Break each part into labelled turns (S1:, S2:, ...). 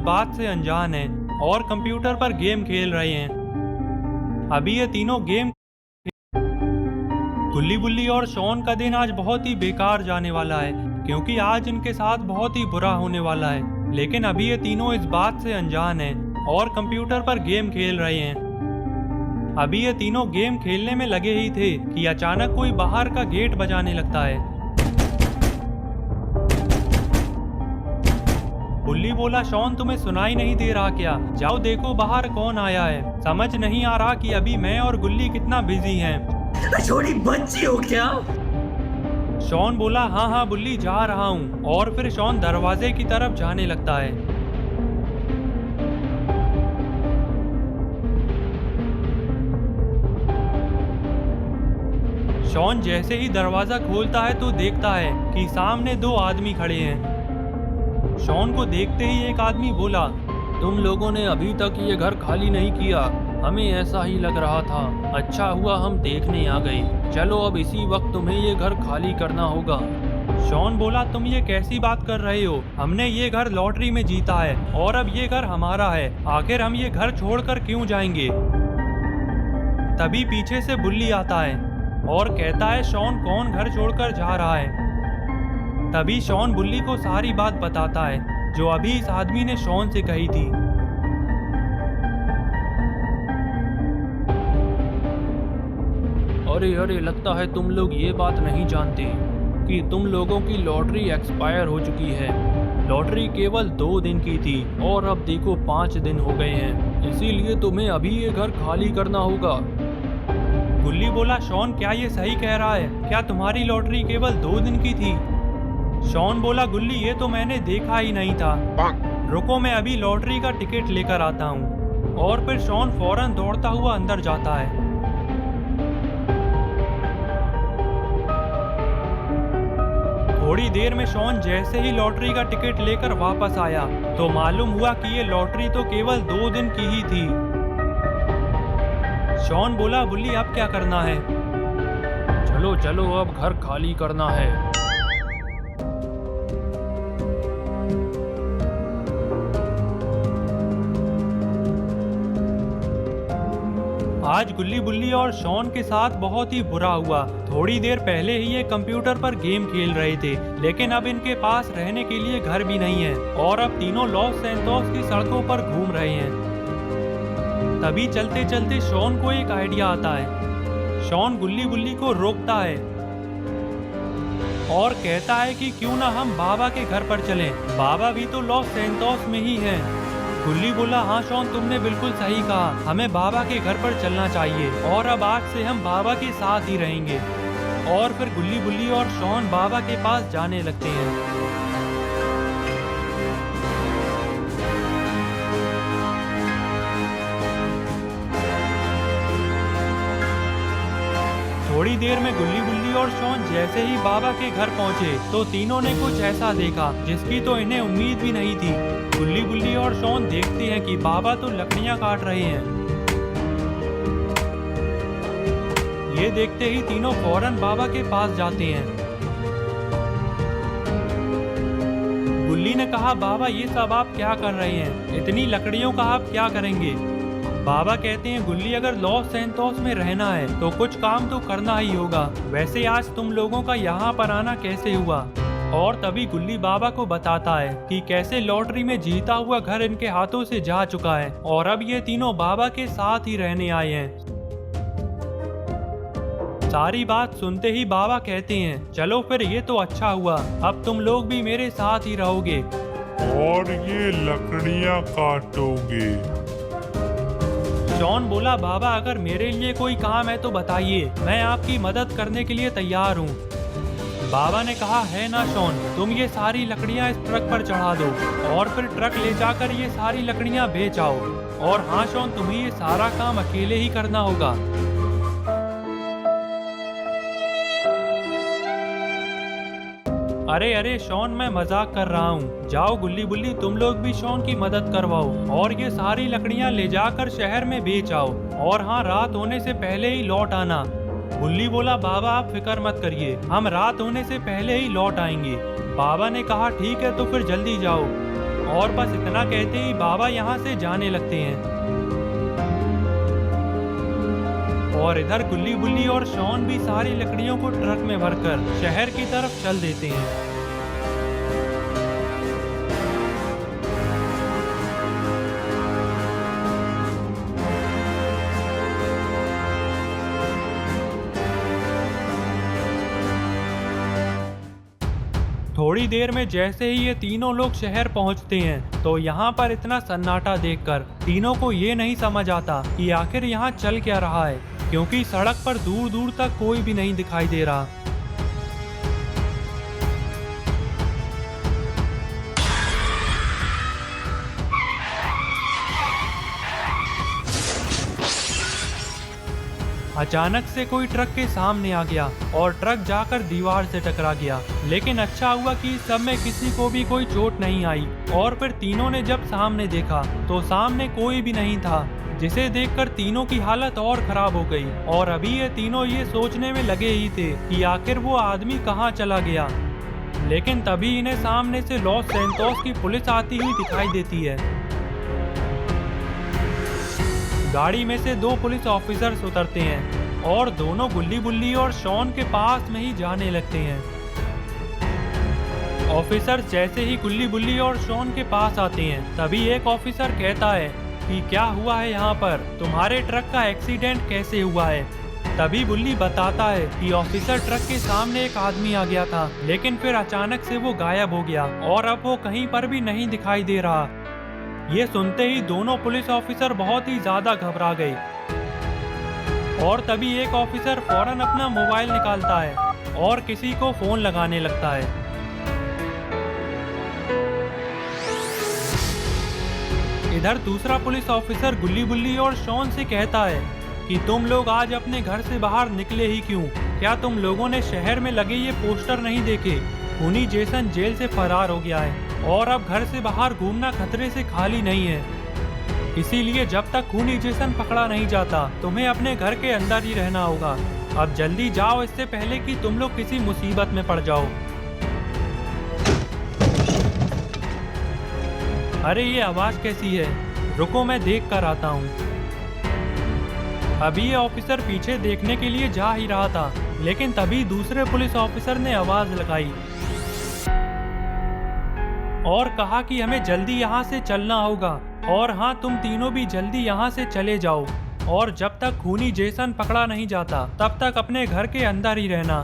S1: बात से अनजान हैं और कंप्यूटर पर गेम खेल रहे हैं। अभी ये तीनों गेम गुल्ली बुल्ली और शॉन का दिन आज बहुत ही बेकार जाने वाला है, क्योंकि आज इनके साथ बहुत ही बुरा होने वाला है। लेकिन अभी ये तीनों इस बात से अनजान हैं और कंप्यूटर पर गेम खेल रहे हैं। अभी ये तीनों गेम खेलने में लगे ही थे कि अचानक कोई बाहर का गेट बजाने लगता है। बुल्ली बोला, शॉन तुम्हें सुनाई नहीं दे रहा क्या? जाओ देखो बाहर कौन आया है। समझ नहीं आ रहा कि अभी मैं और गुल्ली कितना बिजी हैं।
S2: छोटी बच्ची हो क्या?
S1: शॉन बोला, हाँ हाँ बुल्ली जा रहा हूँ। और फिर शॉन दरवाजे की तरफ जाने लगता है। शॉन जैसे ही दरवाजा खोलता है तो देखता है कि सामने दो आदमी खड़े हैं। शॉन को देखते ही एक आदमी बोला, तुम लोगों ने अभी तक ये घर खाली नहीं किया। हमें ऐसा ही लग रहा था। अच्छा हुआ हम देखने आ गए। चलो अब इसी वक्त तुम्हें ये घर खाली करना होगा। शॉन बोला, तुम ये कैसी बात कर रहे हो? हमने ये घर लॉटरी में जीता है और अब ये घर हमारा है। आखिर हम ये घर छोड़कर क्यों जाएंगे? तभी पीछे से बुल्ली आता है और कहता है, शॉन कौन घर छोड़कर जा रहा है? तभी शॉन बुल्ली को सारी बात बताता है जो अभी इस आदमी ने शॉन से कही थी। अरे अरे, लगता है तुम लोग ये बात नहीं जानते कि तुम लोगों की लॉटरी एक्सपायर हो चुकी है। लॉटरी केवल 2 दिन की थी और अब देखो 5 दिन हो गए हैं। इसीलिए तुम्हें अभी ये घर खाली करना होगा। गुल्ली बोला, शॉन क्या ये सही कह रहा है? क्या तुम्हारी लॉटरी केवल 2 दिन की थी? शॉन बोला, गुल्ली ये तो मैंने देखा ही नहीं था। रुको मैं अभी लॉटरी का टिकट लेकर आता हूँ। और फिर शॉन फौरन दौड़ता हुआ अंदर जाता है। थोड़ी देर में शॉन जैसे ही लॉटरी का टिकट लेकर वापस आया तो मालूम हुआ कि ये लॉटरी तो केवल 2 दिन की ही थी। शॉन बोला, बुल्ली अब क्या करना है? चलो चलो अब घर खाली करना है। आज गुल्ली बुल्ली और शॉन के साथ बहुत ही बुरा हुआ। थोड़ी देर पहले ही ये कंप्यूटर पर गेम खेल रहे थे, लेकिन अब इनके पास रहने के लिए घर भी नहीं है और अब तीनों लॉस सैंतोस की सड़कों पर घूम रहे हैं। तभी चलते चलते शॉन को एक आइडिया आता है। शॉन गुल्ली बुल्ली को रोकता है और कहता है कि क्यों ना हम बाबा के घर पर चलें। बाबा भी तो लॉस सैंतोस में ही हैं। गुल्ली बोला, हाँ शॉन तुमने बिल्कुल सही कहा। हमें बाबा के घर पर चलना चाहिए और अब आज से हम बाबा के साथ ही रहेंगे। और फिर गुल्ली बुल्ली और शॉन बाबा के पास जाने लगते हैं। थोड़ी देर में गुल्ली बुल्ली और शॉन जैसे ही बाबा के घर पहुंचे तो तीनों ने कुछ ऐसा देखा जिसकी तो इन्हें उम्मीद भी नहीं थी। गुल्ली बुल्ली और शॉन देखते हैं कि बाबा तो लकड़ियां काट रहे हैं। ये देखते ही तीनों फौरन बाबा के पास जाते हैं। गुल्ली ने कहा, बाबा ये सब आप क्या कर रहे हैं? इतनी लकड़ियों का आप क्या करेंगे? बाबा कहते हैं, गुल्ली अगर लॉस सैंतोस में रहना है तो कुछ काम तो करना ही होगा। वैसे आज तुम लोगों का यहाँ पर आना कैसे हुआ? और तभी गुल्ली बाबा को बताता है कि कैसे लॉटरी में जीता हुआ घर इनके हाथों से जा चुका है और अब ये तीनों बाबा के साथ ही रहने आए हैं। सारी बात सुनते ही बाबा कहते हैं, चलो फिर ये तो अच्छा हुआ, अब तुम लोग भी मेरे साथ ही रहोगे
S3: और ये लकड़ियां काटोगे।
S1: शॉन बोला, बाबा अगर मेरे लिए कोई काम है तो बताइए, मैं आपकी मदद करने के लिए तैयार हूँ। बाबा ने कहा, है ना शॉन, तुम ये सारी लकड़ियाँ इस ट्रक पर चढ़ा दो और फिर ट्रक ले जाकर ये सारी लकड़ियाँ बेच आओ। और हाँ शॉन, तुम्हें ये सारा काम अकेले ही करना होगा। अरे अरे शॉन, मैं मजाक कर रहा हूँ। जाओ गुल्ली बुल्ली, तुम लोग भी शॉन की मदद करवाओ और ये सारी लकड़ियाँ ले जाकर शहर में बेच आओ। और हाँ, रात होने से पहले ही लौट आना। गुल्ली बोला, बाबा आप फिक्र मत करिए, हम रात होने से पहले ही लौट आएंगे। बाबा ने कहा, ठीक है तो फिर जल्दी जाओ। और बस इतना कहते ही बाबा यहाँ से जाने लगते हैं। और इधर गुल्ली बुल्ली और शॉन भी सारी लकड़ियों को ट्रक में भरकर शहर की तरफ चल देते हैं। थोड़ी देर में जैसे ही ये तीनों लोग शहर पहुंचते हैं तो यहाँ पर इतना सन्नाटा देखकर तीनों को ये नहीं समझ आता कि आखिर यहाँ चल क्या रहा है, क्योंकि सड़क पर दूर दूर तक कोई भी नहीं दिखाई दे रहा। अचानक से कोई ट्रक के सामने आ गया और ट्रक जाकर दीवार से टकरा गया, लेकिन अच्छा हुआ कि इस सब में किसी को भी कोई चोट नहीं आई। और फिर तीनों ने जब सामने देखा तो सामने कोई भी नहीं था, जिसे देखकर तीनों की हालत और खराब हो गई। और अभी ये तीनों ये सोचने में लगे ही थे कि आखिर वो आदमी कहाँ चला गया, लेकिन तभी इन्हें सामने से लॉस सैंटोस की पुलिस आती हुई दिखाई देती है। गाड़ी में से 2 पुलिस ऑफिसर्स उतरते हैं और दोनों गुल्ली बुल्ली और शॉन के पास में ही जाने लगते हैं। ऑफिसर्स जैसे ही गुल्ली बुल्ली और शॉन के पास आते हैं तभी एक ऑफिसर कहता है कि क्या हुआ है यहाँ पर, तुम्हारे ट्रक का एक्सीडेंट कैसे हुआ है। तभी बुल्ली बताता है कि ऑफिसर ट्रक के सामने एक आदमी आ गया था, लेकिन फिर अचानक से वो गायब हो गया और अब वो कहीं पर भी नहीं दिखाई दे रहा। ये सुनते ही दोनों पुलिस ऑफिसर बहुत ही ज्यादा घबरा गए और तभी एक ऑफिसर फौरन अपना मोबाइल निकालता है और किसी को फोन लगाने लगता है। इधर दूसरा पुलिस ऑफिसर गुल्ली बुल्ली और शॉन से कहता है कि तुम लोग आज अपने घर से बाहर निकले ही क्यों? क्या तुम लोगों ने शहर में लगे ये पोस्टर नहीं देखे? खूनी जेसन जेल से फरार हो गया है और अब घर से बाहर घूमना खतरे से खाली नहीं है। इसीलिए जब तक खूनी जेसन पकड़ा नहीं जाता तुम्हें अपने घर के अंदर ही रहना होगा। अब जल्दी जाओ, इससे पहले कि तुम लोग किसी मुसीबत में पड़ जाओ। अरे ये आवाज कैसी है? रुको मैं देख कर आता हूँ। अभी ये ऑफिसर पीछे देखने के लिए जा ही रहा था, लेकिन तभी दूसरे पुलिस ऑफिसर ने आवाज लगाई और कहा कि हमें जल्दी यहाँ से चलना होगा और हाँ, तुम तीनों भी जल्दी यहाँ से चले जाओ और जब तक खूनी जेसन पकड़ा नहीं जाता तब तक अपने घर के अंदर ही रहना।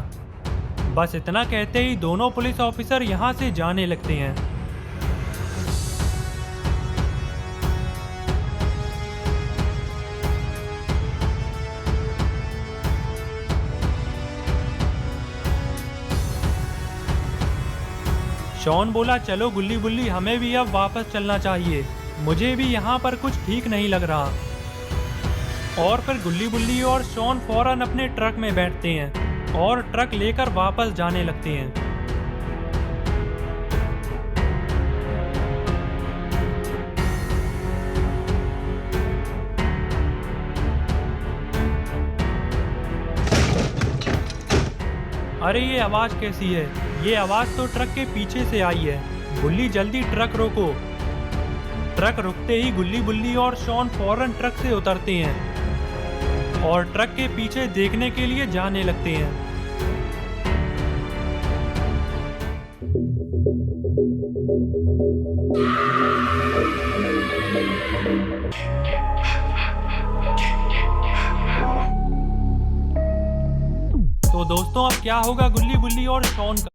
S1: बस इतना कहते ही दोनों पुलिस ऑफिसर यहाँ से जाने लगते हैं। शॉन बोला, चलो गुल्ली बुल्ली, हमें भी अब वापस चलना चाहिए, मुझे भी यहाँ पर कुछ ठीक नहीं लग रहा। और फिर गुल्ली बुल्ली और शॉन फौरन अपने ट्रक में बैठते हैं और ट्रक लेकर वापस जाने लगते हैं। अरे ये आवाज कैसी है? ये आवाज तो ट्रक के पीछे से आई है। गुल्ली जल्दी ट्रक रोको। ट्रक रुकते ही गुल्ली बुल्ली और शॉन फौरन ट्रक से उतरते हैं और ट्रक के पीछे देखने के लिए जाने लगते हैं। तो दोस्तों अब क्या होगा गुल्ली बुल्ली और शॉन का?